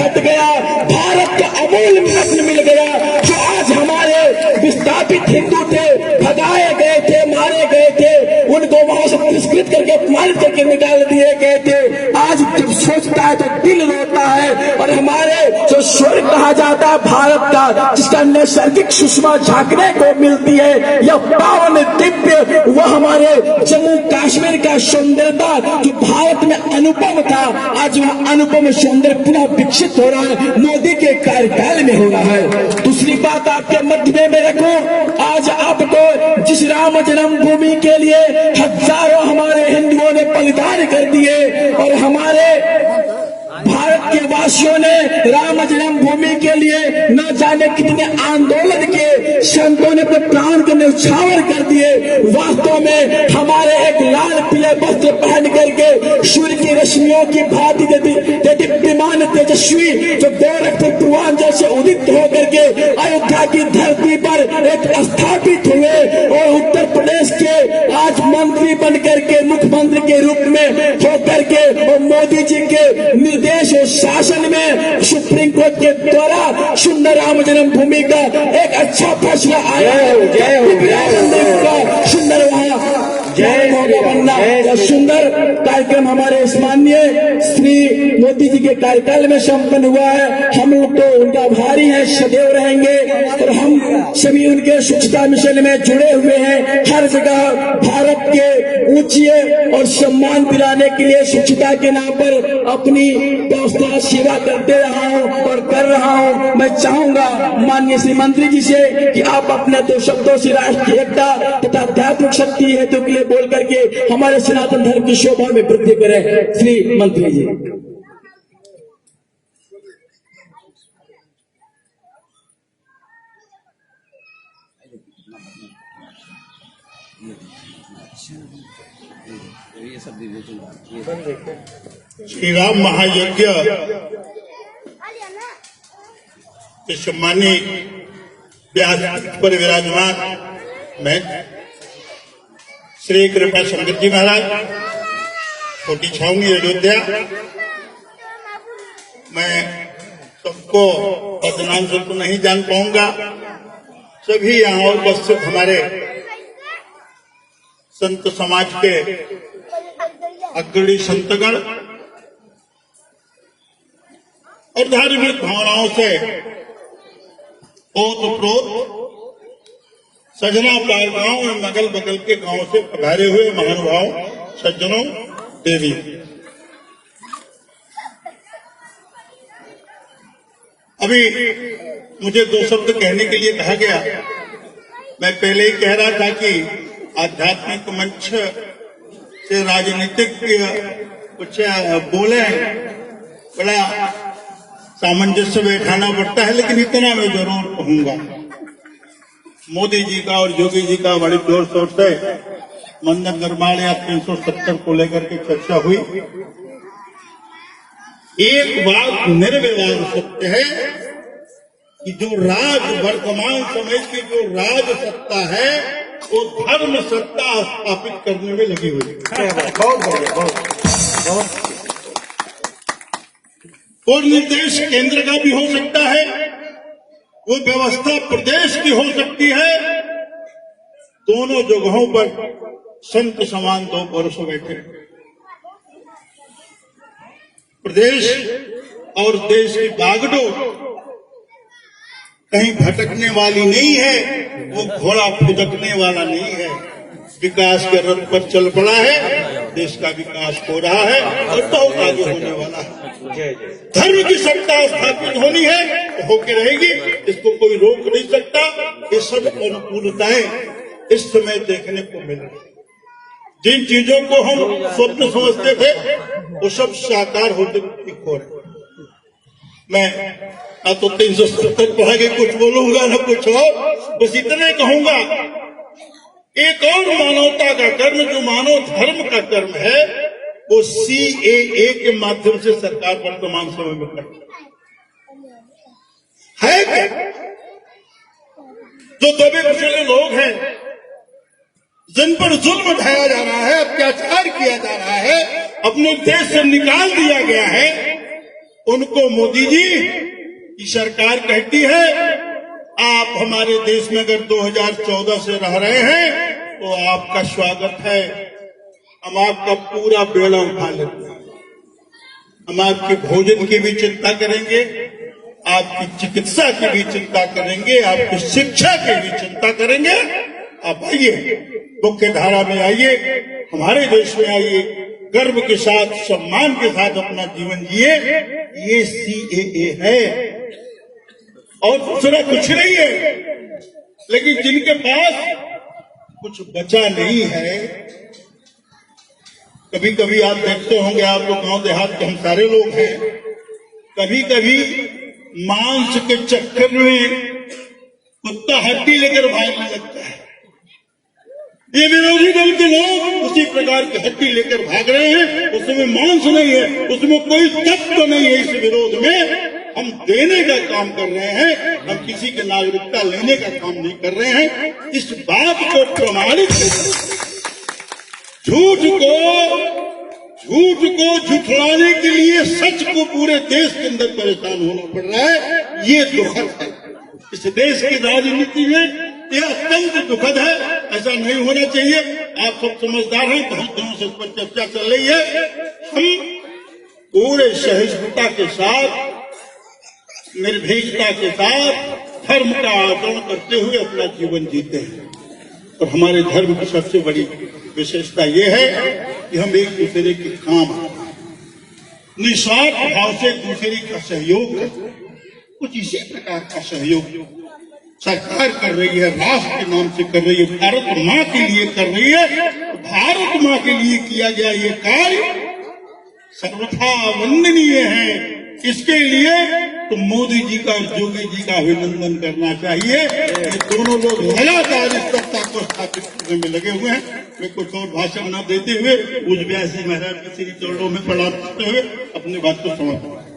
हट गया, भारत का अमूल रत्न मिल गया। जो आज हमारे विस्थापित हिंदू थे, भगाए गए थे, मारे गए थे, उनको वहां से तिरस्कृत करके अपमानित करके निकाल दिए गए थे, आज जब सोचता है तो दिल रोता है। और हमारे जो स्वर्ग कहा जाता है भारत का, जिसका नैसर्गिक सुषमा झांकने को मिलती है, यह पावन दिव्य, वह हमारे जम्मू कश्मीर का सौंदर्यता जो भारत में अनुपम था, आज वह अनुपम सौंदर्य पुनः विकसित हो रहा है, मोदी के कार्यकाल में हो रहा है। दूसरी बात आपके मध्य में रखूं, आज आपको जिस राम जन्मभूमि के लिए हजारों हमारे हिंदुओं ने बलिदान कर दिए और हमारे भारत के वासियों ने राम जन्मभूमि के लिए न जाने कितने आंदोलन किए, संतों ने अपने प्राण को न्यौछावर कर दिए। वास्तव में हमारे एक लाल पीले वस्त्र पहन करके सूर्य की रश्मियों की भांति दीप्तिमान तेजस्वी जो गोरखपुर पूर्वांचल से उदित होकर के अयोध्या की धरती पर एक स्थापित हुए और उत्तर प्रदेश के आज मंत्री बन करके मुख्यमंत्री के रूप में होकर के और मोदी जी के निर्देश और शासन में सुप्रीम कोर्ट के द्वारा सुंदर राम जन्मभूमि का एक अच्छा फैसला आया है। जय सुंदर वहाँ जय सुंदर कार्यक्रम हमारे सम्माननीय श्री मोदी जी के कार्यकाल में संपन्न हुआ है। हम लोग तो उनका आभारी हैं, सदैव रहेंगे और हम सभी उनके स्वच्छता मिशन में जुड़े हुए हैं। हर जगह भारत के ऊंचे और सम्मान दिलाने के लिए स्वच्छता के नाम पर अपनी व्यवस्था सेवा करते रहा हूं और कर रहा हूं। मैं चाहूंगा माननीय श्री मंत्री जी से कि आप अपने दो शब्दों से राष्ट्र की एकता तथा आध्यात्मिक शक्ति हेतु के लिए बोल करके हमारे सनातन धर्म की शोभा में वृद्धि करें। श्री मंत्री जी। श्री राम महायज्ञ सम्मानी व्यास पर विराजमान मैं श्री कृपा शंकर जी महाराज, छोटी छावनी अयोध्या। मैं सबको बदनाम से तो नहीं जान पाऊंगा, सभी यहाँ उपस्थित हमारे संत समाज के अग्रणी संतगण और धार्मिक भावनाओं से ओतप्रोत सजना पार गांव और मगल बगल के गांव से पधारे हुए महानुभाव सज्जनों देवी, अभी मुझे दो शब्द कहने के लिए कहा गया। मैं पहले ही कह रहा था कि आध्यात्मिक मंच से राजनीतिक कुछ बोले बड़ा सामंजस्य बैठाना पड़ता है, लेकिन इतना मैं जरूर कहूंगा। मोदी जी का और योगी जी का बड़े जोर शोर से मंदिर निर्माण या 370 को लेकर के चर्चा हुई। एक बात निर्विवाद सत्य है कि जो वर्तमान समय की जो राज सत्ता है वो धर्म सत्ता स्थापित करने में लगी हुई है। और निर्देश केंद्र का भी हो सकता है, वो व्यवस्था प्रदेश की हो सकती है। दोनों जगहों पर संत समान दो पुरुष बैठे। प्रदेश और देश की बागडोर कहीं भटकने वाली नहीं है, वो घोड़ा फुदकने वाला नहीं है। विकास के रथ पर चल पड़ा है, देश का विकास हो रहा है और बहुत आगे होने वाला है। धर्म की सत्ता स्थापित होनी है तो होके रहेगी, इसको कोई रोक नहीं सकता। ये सब अनुकूलताएं इस समय देखने को मिल रही। जिन चीजों को हम स्वप्न समझते थे वो सब साकार होते दिखो रहे। मैं ना तो 370 पढ़ा के कुछ बोलूंगा ना कुछ और, बस इतने कहूंगा। एक और मानवता का कर्म जो मानव धर्म का कर्म है वो CAA के माध्यम से सरकार वर्तमान समय में करती है क्या? जो दबे कुचले लोग हैं, जिन पर जुल्म ढाया जा रहा है, अत्याचार किया जा रहा है, अपने देश से निकाल दिया गया है, उनको मोदी जी की सरकार कहती है आप हमारे देश में अगर 2014 से रह रहे हैं तो आपका स्वागत है, हम आपका पूरा बेड़ा उठा लेते हैं, हम आपके भोजन की भी चिंता करेंगे, आपकी चिकित्सा की भी चिंता करेंगे, आपकी शिक्षा की भी चिंता करेंगे। आप आइए, मुख्य धारा में आइए, हमारे देश में आइए, गर्व के साथ सम्मान के साथ अपना जीवन जिए। ये CAA है और दूसरा कुछ नहीं है। लेकिन जिनके पास कुछ बचा नहीं है, कभी कभी आप देखते होंगे, आप लोग गांव देहात के हम सारे लोग हैं, कभी कभी मांस के चक्कर में कुत्ता हड्डी लेकर भागने लगता है। ये विरोधी दल के लोग उसी प्रकार की हड्डी लेकर भाग रहे हैं, उसमें मांस नहीं है, उसमें कोई तत्व नहीं है। इस विरोध में हम देने का काम कर रहे हैं, हम किसी की नागरिकता लेने का काम नहीं कर रहे हैं। इस बात को प्रमाणित झूठ को झुठलाने के लिए सच को पूरे देश के अंदर परेशान होना पड़ रहा है। ये दुखद है, इस देश की राजनीति में यह अत्यंत दुखद है। ऐसा नहीं होना चाहिए। आप सब समझदार हैं, बहुत दिनों से इस पर चर्चा चल रही है। हम पूरे सहिष्णुता के साथ, निर्भीकता के साथ धर्म का आचरण करते हुए अपना जीवन जीते हैं। और हमारे धर्म की सबसे बड़ी विशेषता यह है कि हम एक दूसरे के काम आते हैं, निस्वार्थ भाव से एक दूसरे का सहयोग करते हैं। कुछ इसी प्रकार का सहयोग सरकार कर रही है, राष्ट्र के नाम से कर रही है, भारत माँ के लिए कर रही है। भारत माँ के लिए किया गया ये कार्य सर्वथा वंदनीय है। इसके लिए तो मोदी जी का और योगी जी का अभिनंदन करना चाहिए। ये दोनों लोग लगातार इस सत्ता को स्थापित करने में लगे हुए हैं। वे कुछ और भाषण न देते हुए उस व्यासी महाराज के श्री चरणों में प्रणाम करते हुए अपनी बात को समाप्त